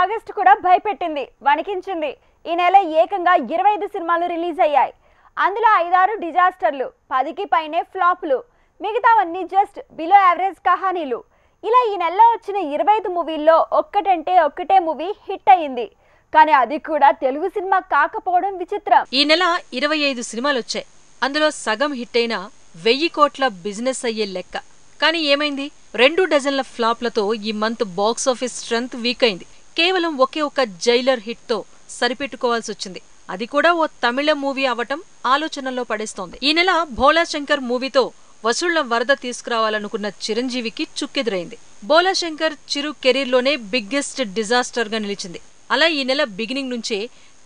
August కూడా భయపెట్టింది, వణికించింది. ఈ నెల ఏకంగా 25 సినిమాలు రిలీజ్ అయ్యాయి. అందులో 5-6 డిజాస్టర్లు, 10కి పైనే ఫ్లాపులు, మిగతావన్నీ జస్ట్ బిలో యావరేజ్ కహానీలు. ఇలా ఈ నెలలో వచ్చిన 25 మూవీల్లో ఒక్కటంటే ఒక్కటే మూవీ హిట్ అయ్యింది. కానీ అది కూడా తెలుగు సినిమా కాకపోవడం విచిత్రం. ఈ నెల 25 సినిమాలు వచ్చాయి. అందులో సగం హిట్ అయినా 1000 కోట్ల బిజినెస్ అయ్యే లెక్క. కానీ ఏమైంది? 2 డజన్ల ఫ్లాప్లతో ఈ మంత్ బాక్సాఫీస్ స్ట్రెంత్ వీక్ అయింది. కేవలం ఒకే ఒక జైలర్ హిట్ తో సరిపెట్టుకోవాల్సి వచ్చింది. అది కూడా ఓ తమిళ మూవీ అవటం ఆలోచనల్లో పడేస్తోంది. ఈ నెల భోలా శంకర్ మూవీతో వసూళ్ల వరద తీసుకురావాలనుకున్న చిరంజీవికి చుక్కెదురైంది. భోలా శంకర్ చిరు కెరీర్లోనే బిగ్గెస్ట్ డిజాస్టర్ గా నిలిచింది. అలా ఈ నెల బిగినింగ్ నుంచే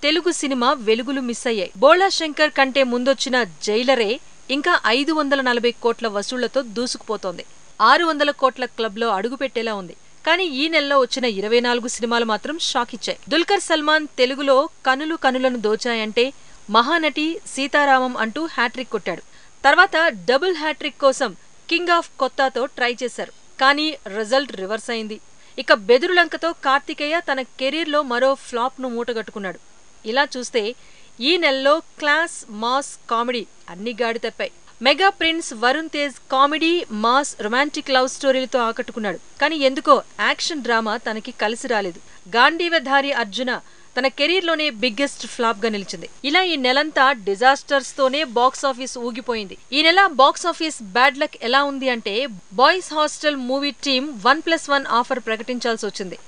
తెలుగు సినిమా వెలుగులు మిస్ అయ్యాయి. భోలా శంకర్ కంటే ముందొచ్చిన జైలరే ఇంకా 540 కోట్ల వసూళ్లతో దూసుకుపోతోంది. 600 కోట్ల క్లబ్ లో అడుగుపెట్టేలా ఉంది. కానీ ఈ నెలలో వచ్చిన 24 సినిమాలు మాత్రం షాక్ ఇచ్చాయి. దుల్కర్ సల్మాన్ తెలుగులో కనులు కనులను దోచాయంటే మహానటి సీతారామం అంటూ హ్యాట్రిక్ కొట్టాడు. తర్వాత డబుల్ హ్యాట్రిక్ కోసం కింగ్ ఆఫ్ కొత్తతో ట్రై చేశారు. కానీ రిజల్ట్ రివర్స్ అయింది. ఇక బెదురులంకతో కార్తికేయ తన కెరీర్లో మరో ఫ్లాప్ ను మూటగట్టుకున్నాడు. ఇలా చూస్తే ఈ నెలలో క్లాస్, మాస్, కామెడీ అన్ని గాడి తప్పాయి. Mega prince Varun Tej comedy, mass, romantic love స్టోరీలతో ఆకట్టుకున్నాడు. కానీ ఎందుకో యాక్షన్ డ్రామా తనకి కలిసి రాలేదు. గాంధీవధారి అర్జున తన కెరీర్లోనే బిగ్గెస్ట్ ఫ్లాప్ గా నిలిచింది. ఇలా ఈ నెలంతా డిజాస్టర్స్ తోనే బాక్సాఫీస్ ఊగిపోయింది. ఈ నెల బాక్సాఫీస్ బ్యాడ్ లక్ ఎలా ఉంది అంటే boys hostel movie team 1+1 offer ప్రకటించాల్సి వచ్చింది.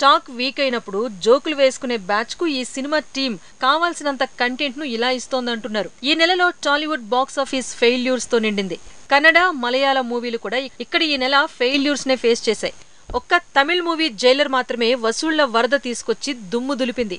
టాక్ వీక్ అయినప్పుడు జోకులు వేసుకునే బ్యాచ్ కు ఈ సినిమా టీం కావాల్సినంత కంటెంట్ ను ఇలా ఇస్తోందంటున్నారు. ఈ నెలలో టాలీవుడ్ బాక్సాఫీస్ ఫెయిల్యూర్స్ తో నిండింది. కన్నడ, మలయాళ మూవీలు కూడా ఇక్కడ ఈ నెల ఫెయిల్యూర్స్ నే ఫేస్ చేశాయి. ఒక్క తమిళ్ మూవీ జైలర్ మాత్రమే వసూళ్ల వరద తీసుకొచ్చి దుమ్ము దులిపింది.